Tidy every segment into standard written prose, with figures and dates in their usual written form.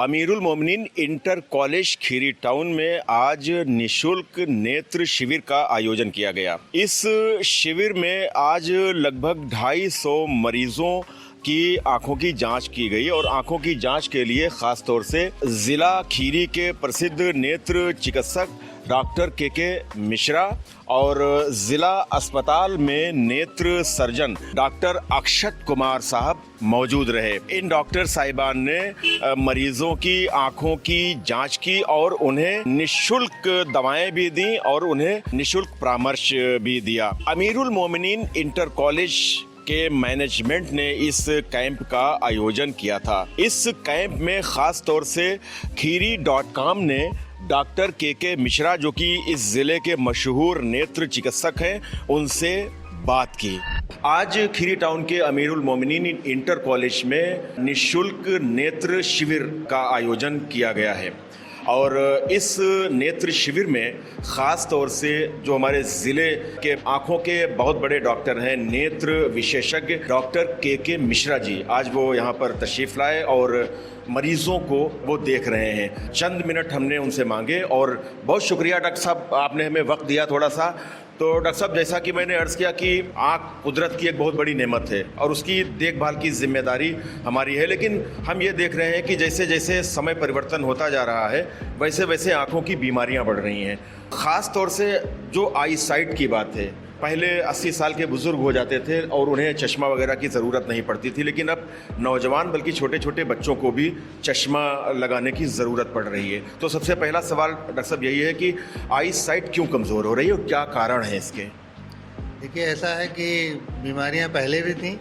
अमीरुल मोमिनीन inter college Kheri town में आज निशुल्क नेत्र शिविर का आयोजन किया गया। इस शिविर में आज लगभग 250 मरीजों की आंखों की जांच की गई और आंखों की जांच के लिए खास तौर से जिला खीरी के प्रसिद्ध नेत्र चिकित्सक डॉक्टर के मिश्रा और जिला अस्पताल में नेत्र सर्जन डॉक्टर अक्षत कुमार साहब मौजूद रहे। इन डॉक्टर साहिबान ने मरीजों की आंखों की जांच की और उन्हें निशुल्क दवाएं भी दी और उन्हें निशुल्क परामर्श भी दिया। अमीरुल मोमिनीन इंटर कॉलेज के मैनेजमेंट ने इस कैंप का आयोजन किया था। इस कैंप में खास तौर से खीरी.com ने डॉक्टर के मिश्रा, जो कि इस जिले के मशहूर नेत्र चिकित्सक हैं, उनसे बात की। आज खीरी टाउन के अमीरुल मोमिनीन इंटर कॉलेज में निशुल्क नेत्र शिविर का आयोजन किया गया है और इस नेत्र शिविर में ख़ास तौर से जो हमारे ज़िले के आँखों के बहुत बड़े डॉक्टर हैं, नेत्र विशेषज्ञ डॉक्टर के मिश्रा जी, आज वो यहाँ पर तशरीफ़ लाए और मरीज़ों को वो देख रहे हैं। चंद मिनट हमने उनसे मांगे और बहुत शुक्रिया डॉक्टर साहब, आपने हमें वक्त दिया थोड़ा सा। तो डॉक्टर साहब, जैसा कि मैंने अर्ज़ किया कि आँख कुदरत की एक बहुत बड़ी नेमत है और उसकी देखभाल की जिम्मेदारी हमारी है, लेकिन हम ये देख रहे हैं कि जैसे जैसे समय परिवर्तन होता जा रहा है वैसे वैसे आँखों की बीमारियाँ बढ़ रही हैं। ख़ास तौर से जो आई साइट की बात है, पहले 80 साल के बुज़ुर्ग हो जाते थे और उन्हें चश्मा वगैरह की ज़रूरत नहीं पड़ती थी, लेकिन अब नौजवान बल्कि छोटे छोटे बच्चों को भी चश्मा लगाने की ज़रूरत पड़ रही है। तो सबसे पहला सवाल डॉक्टर साहब यही है कि आई साइट क्यों कमज़ोर हो रही है और क्या कारण है इसके? देखिए, ऐसा है कि बीमारियां पहले भी थीं,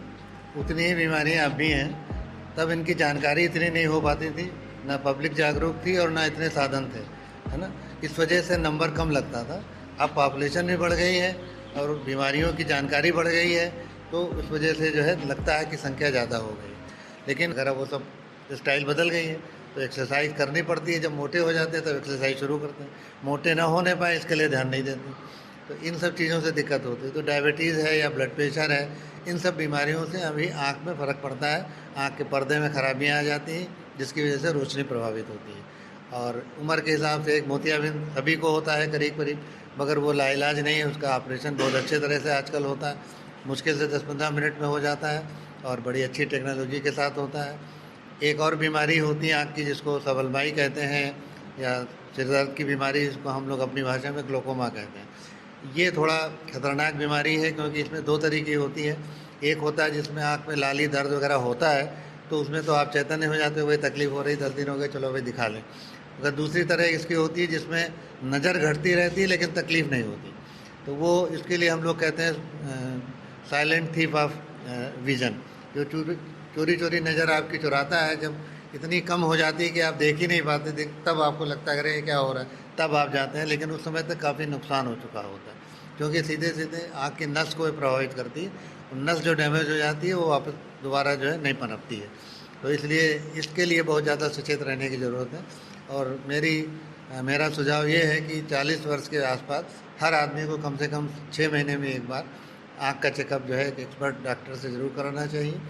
उतनी ही बीमारियां अब भी हैं। तब इनकी जानकारी इतनी नहीं हो पाती थी, ना पब्लिक जागरूक थी और ना इतने साधन थे, है ना। इस वजह से नंबर कम लगता था। अब पॉपुलेशन भी बढ़ गई है और बीमारियों की जानकारी बढ़ गई है, तो उस वजह से जो है लगता है कि संख्या ज़्यादा हो गई। लेकिन अगर वो सब स्टाइल बदल गई है तो एक्सरसाइज करनी पड़ती है। जब मोटे हो जाते हैं तो एक्सरसाइज शुरू करते हैं, मोटे ना होने पाए इसके लिए ध्यान नहीं देते, तो इन सब चीज़ों से दिक्कत होती है। तो डायबिटीज़ है या ब्लड प्रेशर है, इन सब बीमारियों से अभी आँख में फ़र्क पड़ता है, आँख के पर्दे में खराबियाँ आ जाती हैं, जिसकी वजह से रोशनी प्रभावित होती है। और उम्र के हिसाब से एक मोतियाबिंद सभी को होता है करीब करीब, मगर वो लाइलाज नहीं है। उसका ऑपरेशन बहुत अच्छे तरह से आजकल होता है, मुश्किल से 10-15 मिनट में हो जाता है और बड़ी अच्छी टेक्नोलॉजी के साथ होता है। एक और बीमारी होती है आँख की, जिसको सबलमाई कहते हैं, या सिर दर्द की बीमारी, जिसको हम लोग अपनी भाषा में ग्लोकोमा कहते हैं। ये थोड़ा खतरनाक बीमारी है क्योंकि इसमें 2 तरीके होती है। एक होता है जिसमें आँख में लाली दर्द वगैरह होता है, तो उसमें तो आप चैतन्य हो जाते हो, वही तकलीफ़ हो रही, 10 दिन हो गए, चलो भाई दिखा लें। अगर दूसरी तरह इसकी होती है जिसमें नज़र घटती रहती है लेकिन तकलीफ़ नहीं होती, तो वो इसके लिए हम लोग कहते हैं साइलेंट थीफ ऑफ विज़न। जो चोरी चोरी नज़र आपकी चुराता है, जब इतनी कम हो जाती है कि आप देख ही नहीं पाते, तब आपको लगता है अरे क्या हो रहा है, तब आप जाते हैं, लेकिन उस समय तक काफ़ी नुकसान हो चुका होता है, क्योंकि सीधे सीधे आँख की नस को प्रभावित करती है। नस जो डैमेज हो जाती है वो वापस दोबारा जो है नहीं पनपती है। तो इसलिए इसके लिए बहुत ज़्यादा सचेत रहने की ज़रूरत है। और मेरा सुझाव ये है कि 40 वर्ष के आसपास हर आदमी को कम से कम 6 महीने में एक बार आँख का चेकअप जो है एक एक्सपर्ट डॉक्टर से ज़रूर कराना चाहिए।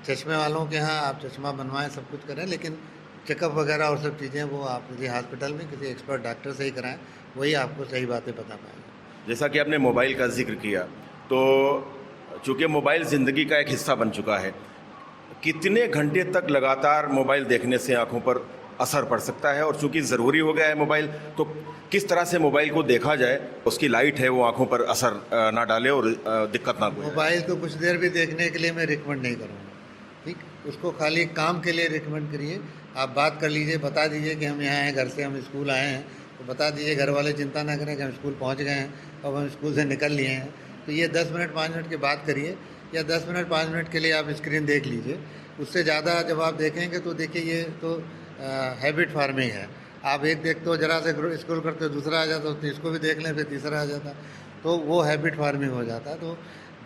चश्मे वालों के यहाँ आप चश्मा बनवाएं, सब कुछ करें, लेकिन चेकअप वगैरह और सब चीज़ें वो आप किसी हॉस्पिटल में किसी एक्सपर्ट डॉक्टर से ही कराएं, वही आपको सही बातें बता पाएंगे। जैसा कि आपने मोबाइल का जिक्र किया, तो चूँकि मोबाइल ज़िंदगी का एक हिस्सा बन चुका है, कितने घंटे तक लगातार मोबाइल देखने से आँखों पर असर पड़ सकता है? और चूंकि ज़रूरी हो गया है मोबाइल, तो किस तरह से मोबाइल को देखा जाए, उसकी लाइट है वो आंखों पर असर ना डाले और दिक्कत ना हो? मोबाइल तो कुछ देर भी देखने के लिए मैं रिकमेंड नहीं करूँगा, ठीक। उसको खाली काम के लिए रिकमेंड करिए। आप बात कर लीजिए, बता दीजिए कि हम यहाँ हैं, घर से हम स्कूल आए हैं, तो बता दीजिए, घर वाले चिंता ना करें कि हम स्कूल पहुँच गए हैं और हम स्कूल से निकल लिए हैं। तो ये 10 मिनट 5 मिनट की बात करिए, या 10 मिनट 5 मिनट के लिए आप स्क्रीन देख लीजिए। उससे ज़्यादा जब आप देखेंगे तो देखिए ये तो हैबिट फार्मिंग है। आप एक देखते हो, जरा से स्क्रॉल करते हो, दूसरा आ जाता हो, तो इसको भी देख लें, फिर तीसरा आ जाता, तो वो हैबिट फार्मिंग हो जाता है। तो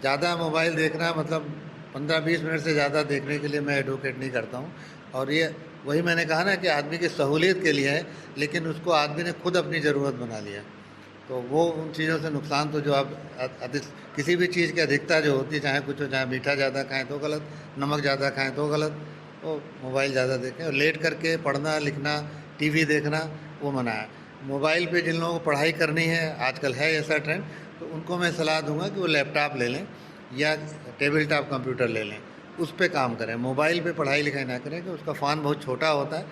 ज़्यादा मोबाइल देखना, मतलब 15-20 मिनट से ज़्यादा देखने के लिए मैं एडवोकेट नहीं करता हूँ। और ये वही मैंने कहा ना कि आदमी की सहूलियत के लिए है, लेकिन उसको आदमी ने खुद अपनी ज़रूरत बना लिया, तो वो उन चीज़ों से नुकसान तो जो आप किसी भी चीज़ की अधिकता जो होती है, चाहे कुछ हो, चाहे मीठा ज़्यादा खाएँ तो गलत, नमक ज़्यादा खाएँ तो गलत, वो मोबाइल ज़्यादा देखें, और लेट करके पढ़ना लिखना टीवी देखना वो मना है। मोबाइल पे जिन लोगों को पढ़ाई करनी है, आजकल है ऐसा ट्रेंड, तो उनको मैं सलाह दूंगा कि वो लैपटॉप ले लें या टेबल टॉप कंप्यूटर ले लें, उस पे काम करें। मोबाइल पे पढ़ाई लिखाई ना करें कि उसका फ़ॉन बहुत छोटा होता है,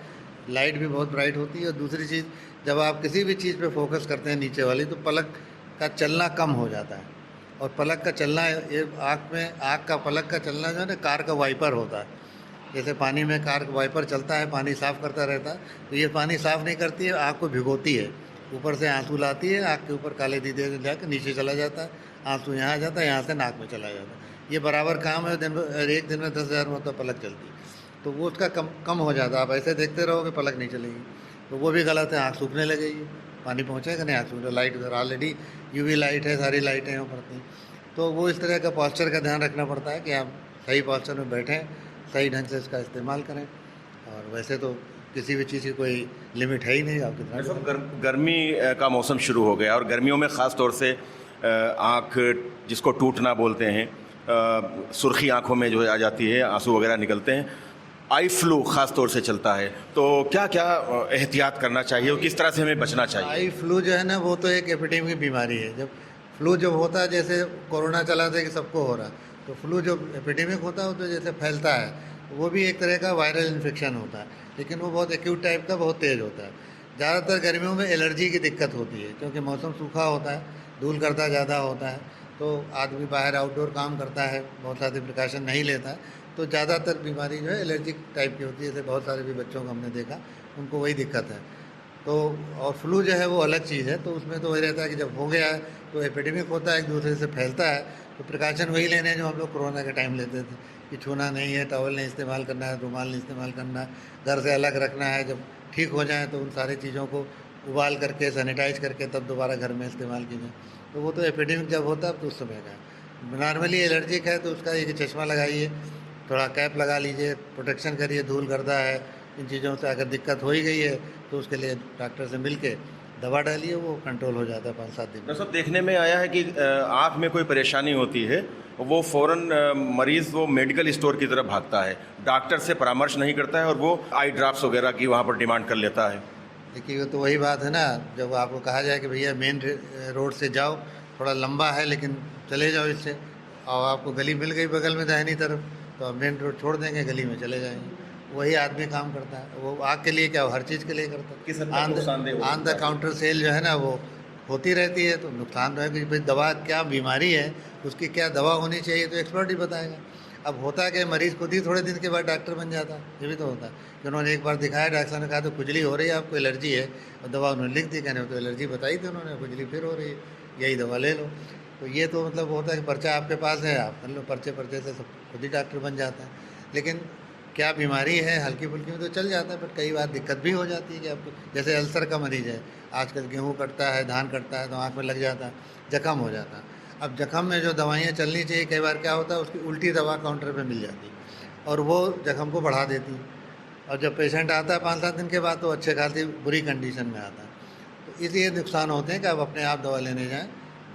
लाइट भी बहुत ब्राइट होती है, और दूसरी चीज़ जब आप किसी भी चीज़ पे फोकस करते हैं नीचे वाली, तो पलक का चलना कम हो जाता है। और पलक का चलना, ये आँख का पलक का चलना जो है ना, कार का वाइपर होता है। जैसे पानी में कार का वाइपर चलता है, पानी साफ़ करता रहता है, तो ये पानी साफ़ नहीं करती है, आँख को भिगोती है, ऊपर से आंसू लाती है, आँख के ऊपर काले दीदे जाकर नीचे चला जाता है, आंसू यहाँ आ जाता है, यहाँ से नाक में चला जाता है। ये बराबर काम है, एक दिन में 10,000 मतलब पलक चलती है, तो वो उसका कम हो जाता है। आप ऐसे देखते रहोगे पलक नहीं चलेगी, तो वो भी गलत है, आँख सूखने लगेगी, पानी पहुँचेगा नहीं, आँख सूखने, लाइट उधर ऑलरेडी यूवी लाइट है, सारी लाइटें हैं पड़ती, तो वो इस तरह का पॉस्चर का ध्यान रखना पड़ता है कि आप सही पॉस्चर में बैठें, सही ढंग से इसका इस्तेमाल करें। और वैसे तो किसी भी चीज़ की कोई लिमिट है ही नहीं, आप कितना। गर्मी का मौसम शुरू हो गया और गर्मियों में ख़ास तौर से आँख जिसको टूटना बोलते हैं, सुर्खी आँखों में जो है आ जाती है, आंसू वगैरह निकलते हैं, आई फ्लू ख़ास तौर से चलता है, तो क्या क्या एहतियात करना चाहिए और किस तरह से हमें बचना चाहिए? आई फ्लू जो है ना, वो तो एक एपिडेमिक की बीमारी है। जब फ्लू जब होता है, जैसे कोरोना चला था कि सबको हो रहा, तो फ्लू जब एपिडेमिक होता है तो जैसे फैलता है, वो भी एक तरह का वायरल इन्फेक्शन होता है, लेकिन वो बहुत एक्यूट टाइप का, बहुत तेज़ होता है। ज़्यादातर गर्मियों में एलर्जी की दिक्कत होती है, क्योंकि मौसम सूखा होता है, धूल करता ज़्यादा होता है, तो आदमी बाहर आउटडोर काम करता है, बहुत सारे प्रिकॉशन नहीं लेता है, तो ज़्यादातर बीमारी जो है एलर्जिक टाइप की होती है। जैसे बहुत सारे भी बच्चों को हमने देखा, उनको वही दिक्कत है। तो और फ्लू जो है वो अलग चीज़ है, तो उसमें तो वही रहता है कि जब हो गया है तो एपिडेमिक होता है, एक दूसरे से फैलता है, तो प्रिकॉशन वही लेने हैं जो हम लोग कोरोना के टाइम लेते थे, कि छूना नहीं है, टॉवल नहीं इस्तेमाल करना है, रुमाल नहीं इस्तेमाल करना है, घर से अलग रखना है। जब ठीक हो जाए तो उन सारी चीज़ों को उबाल करके सैनिटाइज करके तब दोबारा घर में इस्तेमाल कीजिए। तो वो तो एपिडेमिक जब होता है तो उस समय का है। नॉर्मली एलर्जिक है तो उसका एक चश्मा लगाइए, थोड़ा कैप लगा लीजिए, प्रोटेक्शन करिए, धूल गर्दा है, इन चीज़ों से अगर दिक्कत हो ही गई है तो उसके लिए डॉक्टर से मिल के दवा डालिए, वो कंट्रोल हो जाता है 5-7 दिन में। डॉक्टर साहब, देखने में आया है कि आँख में कोई परेशानी होती है, वो फ़ौरन मरीज़ वो मेडिकल स्टोर की तरफ भागता है, डॉक्टर से परामर्श नहीं करता है और वो आई ड्रॉप्स वगैरह की वहाँ पर डिमांड कर लेता है। देखिए, तो वही बात है ना, जब आपको कहा जाए कि भैया मेन रोड से जाओ, थोड़ा लंबा है लेकिन चले जाओ इससे, और आपको गली मिल गई बगल में दाहिनी तरफ, तो आप मेन रोड छोड़ देंगे, गली में चले जाएंगे। वही आदमी काम करता है, वो आग के लिए क्या, वो हर चीज़ के लिए करता है। ऑन द काउंटर सेल जो है ना, वो होती रहती है, तो नुकसान है कि भाई दवा क्या बीमारी है, उसकी क्या दवा होनी चाहिए, तो एक्सपर्ट ही बताएगा। अब होता है कि मरीज़ खुद ही थोड़े दिन के बाद डॉक्टर बन जाता है, ये भी तो होता है कि उन्होंने एक बार दिखाया, डॉक्टर साहब ने कहा तो खुजली हो रही है, आपको एलर्जी है, और दवा उन्होंने लिख दी, कहने तो एलर्जी बताई थी उन्होंने, खुजली फिर हो रही है, यही दवा ले लो। तो ये तो मतलब होता है कि पर्चा आपके पास है, आप कर लो, पर्चे से सब खुद ही डॉक्टर बन जाता है। लेकिन क्या बीमारी है, हल्की फुल्की में तो चल जाता है, बट कई बार दिक्कत भी हो जाती है कि आपको, जैसे अल्सर का मरीज़ है, आजकल गेहूँ कटता है, धान कटता है, तो आँख में लग जाता है, जख्म हो जाता है। अब जख्म में जो दवाइयाँ चलनी चाहिए, कई बार क्या होता है, उसकी उल्टी दवा काउंटर पे मिल जाती है और वो जख्म को बढ़ा देती है, और जब पेशेंट आता है 5-7 दिन के बाद तो अच्छे खासी बुरी कंडीशन में आता है। तो इसलिए नुकसान होते हैं कि आप अपने आप दवा लेने जाएँ।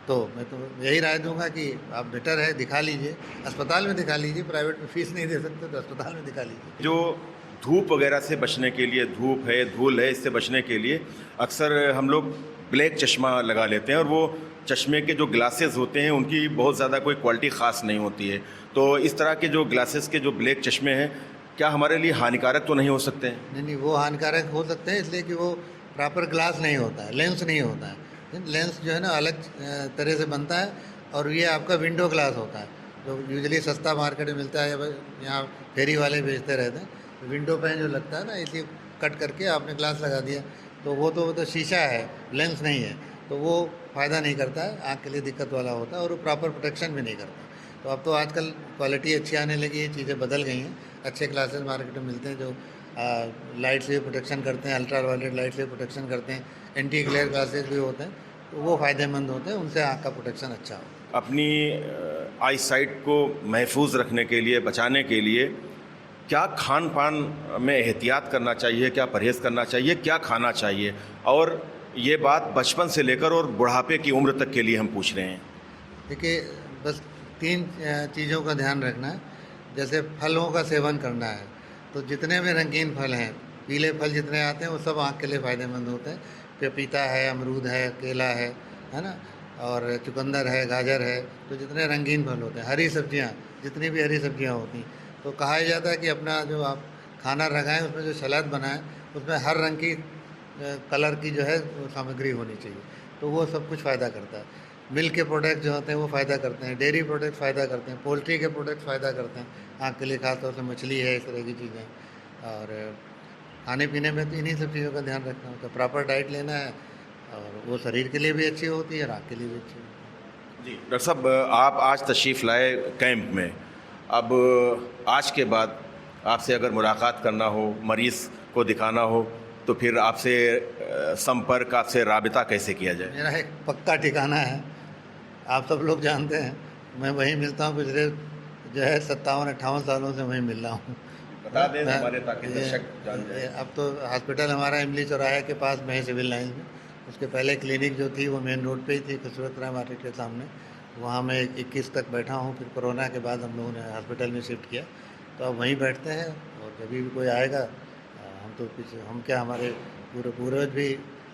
तो मैं तो यही राय दूंगा कि आप बेटर है दिखा लीजिए, अस्पताल में दिखा लीजिए, प्राइवेट में फीस नहीं दे सकते तो अस्पताल में दिखा लीजिए। जो धूप वगैरह से बचने के लिए, धूप है, धूल है, इससे बचने के लिए अक्सर हम लोग ब्लैक चश्मा लगा लेते हैं और वो चश्मे के जो ग्लासेस होते हैं उनकी बहुत ज़्यादा कोई क्वालिटी ख़ास नहीं होती है। तो इस तरह के जो ग्लासेस के जो ब्लैक चश्मे हैं, क्या हमारे लिए हानिकारक तो नहीं हो सकते हैं? नहीं, वो हानिकारक हो सकते हैं, इसलिए कि वो प्रॉपर ग्लास नहीं होता है, लेंस नहीं होता है। लेंस जो है ना अलग तरह से बनता है, और ये आपका विंडो ग्लास होता है, जो यूजुअली सस्ता मार्केट में मिलता है, यहाँ फेरी वाले बेचते रहते हैं। विंडो पे जो लगता है ना, इसलिए कट करके आपने ग्लास लगा दिया, तो वो तो शीशा है, लेंस नहीं है, तो वो फ़ायदा नहीं करता है, आँख के लिए दिक्कत वाला होता है, और वो प्रॉपर प्रोटेक्शन भी नहीं करता। तो अब तो आजकल क्वालिटी अच्छी आने लगी है, चीज़ें बदल गई हैं, अच्छे ग्लासेस मार्केट में मिलते हैं जो लाइट से प्रोटेक्शन करते हैं, अल्ट्रा वायलेट लाइट से प्रोटेक्शन करते हैं, एंटी ग्लेयर ग्लासेस भी होते हैं, तो वो फ़ायदेमंद होते हैं, उनसे आँख का प्रोटेक्शन अच्छा हो। अपनी आई साइट को महफूज रखने के लिए, बचाने के लिए क्या खान पान में एहतियात करना चाहिए, क्या परहेज़ करना चाहिए, क्या खाना चाहिए? और ये बात बचपन से लेकर और बुढ़ापे की उम्र तक के लिए हम पूछ रहे हैं। देखिए, बस 3 चीज़ों का ध्यान रखना है। जैसे फलों का सेवन करना है, तो जितने भी रंगीन फल हैं, पीले फल जितने आते हैं वो सब आँख के लिए फ़ायदेमंद होते हैं। पपीता है, अमरूद है, केला है ना, और चुकंदर है, गाजर है, तो जितने रंगीन फल होते हैं, हरी सब्जियाँ, जितनी भी हरी सब्जियाँ होती हैं, तो कहा जाता है कि अपना जो आप खाना लगाएं उसमें जो सलाद बनाएं उसमें हर रंग की कलर की जो है वो सामग्री होनी चाहिए, तो वो सब कुछ फ़ायदा करता है। मिल्क के प्रोडक्ट जो होते हैं वो फ़ायदा करते हैं, डेयरी प्रोडक्ट फ़ायदा करते हैं, पोल्ट्री के प्रोडक्ट फ़ायदा करते हैं आँख के लिए, खासतौर से मछली है, इस तरह की चीज़ें। और खाने पीने में तो इन्हीं सब चीज़ों का ध्यान रखना होता है, प्रॉपर डाइट लेना है, और वो शरीर के लिए भी अच्छी होती है और आँख के लिए भी अच्छी होती है। जी डॉक्टर साहब, आप आज तशरीफ़ लाए कैंप में। अब आज के बाद आपसे अगर मुलाकात करना हो, मरीज़ को दिखाना हो, तो फिर आपसे संपर्क, आपसे राबिता कैसे किया जाए? मेरा एक पक्का ठिकाना है, आप सब लोग जानते हैं, मैं वहीं मिलता हूँ, पिछले जो है 57-58 सालों से वहीं मिल रहा हूँ। बता दें हमारे, ताकि दर्शक जान जाए। अब तो हॉस्पिटल हमारा इमली चौराहे के पास में है, सिविल लाइन में। उसके पहले क्लिनिक जो थी वो मेन रोड पे ही थी, खुसरत राय मार्केट के सामने। वहाँ मैं 21 तक बैठा हूँ, फिर कोरोना के बाद हम लोगों ने हॉस्पिटल में शिफ्ट किया, तो अब वहीं बैठते हैं। और जब भी कोई आएगा, हम तो पीछे, हम क्या, हमारे पूर्वज भी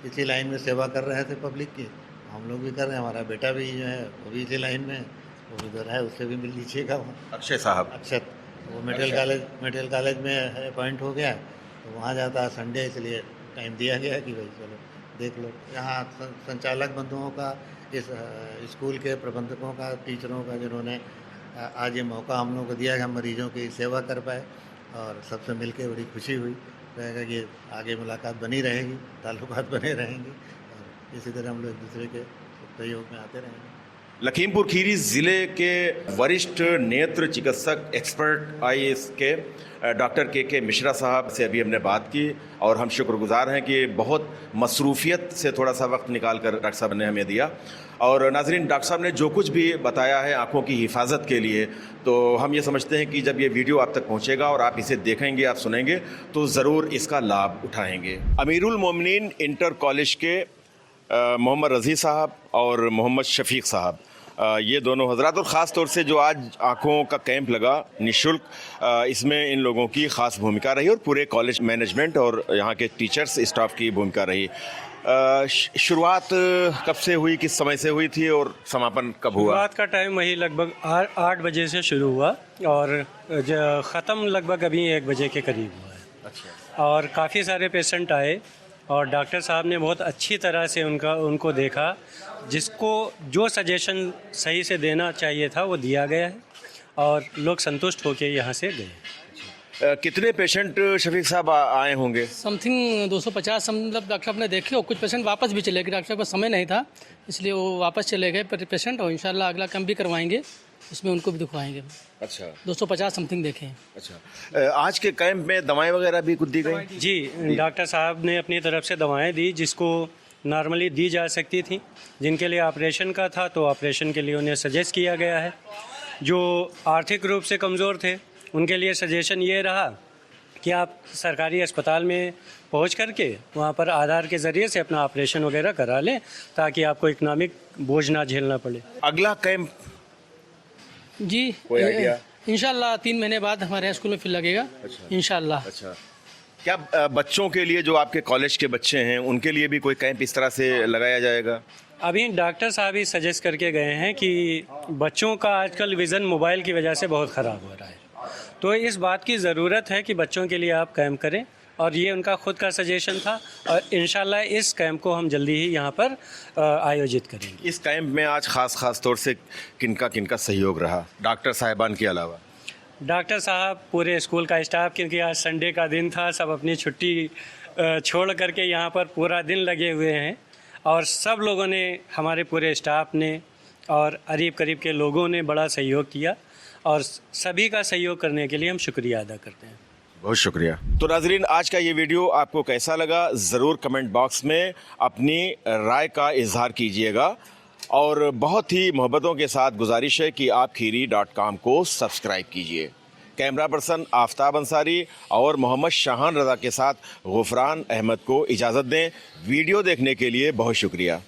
इसी लाइन में सेवा कर रहे थे पब्लिक की, हम लोग भी कर रहे हैं। हमारा बेटा भी जो है वो भी इसी लाइन में है, वो इधर है, उससे भी मिल लीजिएगा। वो अक्षय साहब, अक्षत, वो मेडिकल कॉलेज में अपॉइंट हो गया है, तो वहाँ जाता है संडे, इसलिए टाइम दिया गया है कि भाई चलो देख लो। यहाँ संचालक बंधुओं का, इस स्कूल के प्रबंधकों का, टीचरों का, जिन्होंने आज ये मौका हम लोगों को दिया कि हम मरीजों की सेवा कर पाए, और सबसे मिलके बड़ी खुशी हुई। रहेगा कि आगे मुलाकात बनी रहेगी, ताल्लुकात बने रहेंगे, और इसी तरह हम लोग एक दूसरे के सहयोग में आते रहेंगे। लखीमपुर खीरी ज़िले के वरिष्ठ नेत्र चिकित्सक, एक्सपर्ट आईएएस के डॉक्टर के मिश्रा साहब से अभी हमने बात की, और हम शुक्रगुजार हैं कि बहुत मसरूफियत से थोड़ा सा वक्त निकाल कर डॉक्टर साहब ने हमें दिया। और नाजरीन, डॉक्टर साहब ने जो कुछ भी बताया है आँखों की हिफाजत के लिए, तो हम ये समझते हैं कि जब ये वीडियो आप तक पहुँचेगा और आप इसे देखेंगे, आप सुनेंगे, तो ज़रूर इसका लाभ उठाएंगे। अमीरुल मोमिनीन इंटर कॉलेज के मोहम्मद रज़ी साहब और मोहम्मद शफीक साहब, ये दोनों हजरात, और ख़ास तौर से जो आज आँखों का कैंप लगा निःशुल्क, इसमें इन लोगों की ख़ास भूमिका रही, और पूरे कॉलेज मैनेजमेंट और यहाँ के टीचर्स स्टाफ की भूमिका रही। शुरुआत कब से हुई, किस समय से हुई थी, और समापन कब हुआ? शुरुआत का टाइम वही लगभग 8 बजे से शुरू हुआ, और ख़त्म लगभग अभी 1 बजे के करीब हुआ है। अच्छा। और काफ़ी सारे पेशेंट आए, और डॉक्टर साहब ने बहुत अच्छी तरह से उनको देखा, जिसको जो सजेशन सही से देना चाहिए था वो दिया गया है, और लोग संतुष्ट होकर यहाँ से गए। कितने पेशेंट शफीक साहब आए होंगे? समथिंग 250 मतलब डॉक्टर साहब ने देखे, और कुछ पेशेंट वापस भी चले गए, डॉक्टर साहब को समय नहीं था इसलिए वो वापस चले गए पेशेंट, और इंशाल्लाह अगला कैंप भी करवाएंगे, इसमें उनको भी दिखवाएंगे। अच्छा। 250 समथिंग देखे हैं। अच्छा, आज के कैंप में दवाएं वगैरह भी कुछ दी गई? जी, डॉक्टर साहब ने अपनी तरफ से दवाएं दी, जिसको नॉर्मली दी जा सकती थी। जिनके लिए ऑपरेशन का था, तो ऑपरेशन के लिए उन्हें सजेस्ट किया गया है। जो आर्थिक रूप से कमज़ोर थे, उनके लिए सजेशन ये रहा कि आप सरकारी अस्पताल में पहुंच करके वहां पर आधार के ज़रिए से अपना ऑपरेशन वगैरह करा लें, ताकि आपको इकोनॉमिक बोझ ना झेलना पड़े। अगला कैंप जी, कोई आइडिया? इंशाल्लाह 3 महीने बाद हमारे यहाँ स्कूल में फिर लगेगा। अच्छा। इंशाल्लाह। अच्छा, क्या बच्चों के लिए, जो आपके कॉलेज के बच्चे हैं, उनके लिए भी कोई कैंप इस तरह से लगाया जाएगा? अभी डॉक्टर साहब ही सजेस्ट करके गए हैं कि बच्चों का आजकल विज़न मोबाइल की वजह से बहुत ख़राब हो रहा है, तो इस बात की ज़रूरत है कि बच्चों के लिए आप कैंप करें, और ये उनका खुद का सजेशन था, और इंशाल्लाह इस कैंप को हम जल्दी ही यहाँ पर आयोजित करेंगे। इस कैंप में आज खास तौर से किनका सहयोग रहा, डॉक्टर साहिबान के अलावा? डॉक्टर साहब, पूरे स्कूल का स्टाफ, क्योंकि आज संडे का दिन था, सब अपनी छुट्टी छोड़ करके यहाँ पर पूरा दिन लगे हुए हैं, और सब लोगों ने, हमारे पूरे स्टाफ ने और करीब के लोगों ने बड़ा सहयोग किया, और सभी का सहयोग करने के लिए हम शुक्रिया अदा करते हैं। बहुत शुक्रिया। तो नाजरीन, आज का ये वीडियो आपको कैसा लगा, ज़रूर कमेंट बॉक्स में अपनी राय का इजहार कीजिएगा, और बहुत ही मोहब्बतों के साथ गुजारिश है कि आप खीरी.com को सब्सक्राइब कीजिए। कैमरा पर्सन आफ्ताब अंसारी और मोहम्मद शाहान रज़ा के साथ गुफरान अहमद को इजाज़त दें। वीडियो देखने के लिए बहुत शुक्रिया।